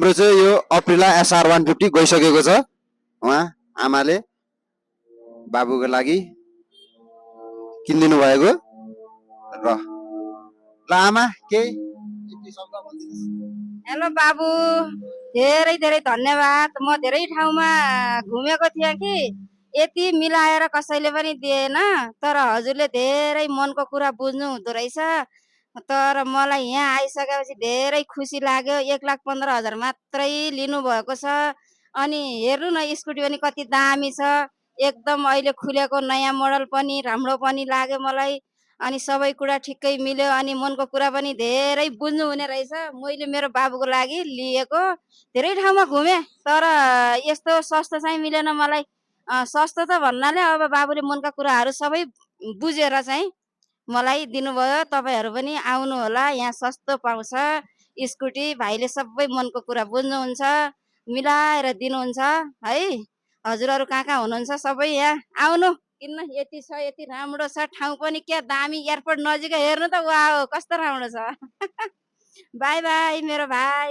हाम्रो चाहिँ यो अप्रिला SR 150 गइसकेको छ। उहाँ आमाले बाबुको लागि किनिदिनु भएको र ल आमा के हेलो बाबु, धेरै धेरै धन्यवाद। म धेरै ठाउँमा घुमेको थिएँ कि यति मिलाएर कसैले पनि दिएन, तर हजुरले धेरै मनको कुरा बुझ्नु हुँदो रहेछ। तर मलाई यहाँ आइसकेपछि धेरै खुसी लाग्यो। 1,15,000 मात्रै लिनुभएको छ। अनि हेर्नु न स्कुटी पनि कति दामी छ, एकदम अहिले खुलेको नयाँ मोडल पनि राम्रो पनि लाग्यो मलाई। अनि सबै कुरा ठिक्कै मिल्यो। अनि मनको कुरा पनि धेरै बुझ्नु हुने रहेछ। मैले मेरो बाबुको लागि लिएको, धेरै ठाउँमा घुमेँ तर यस्तो सस्तो चाहिँ मिलेन मलाई। सस्तो त भन्नाले अब बाबुले मनका कुराहरू सबै बुझेर चाहिँ मलाई दिनुभयो। तपाईँहरू पनि आउनु होला, यहाँ सस्तो पाउँछ स्कुटी। भाइले सबै मनको कुरा बुझ्नुहुन्छ, मिलाएर दिनुहुन्छ है। हजुरहरू कहाँ कहाँ हुनुहुन्छ सबै यहाँ आउनु किन्न। यति छ, यति राम्रो छ ठाउँ पनि, क्या दामी। एयरपोर्ट नजिकै हेर्नु त, वाह कस्तो राम्रो छ। बाई बाई मेरो भाइ।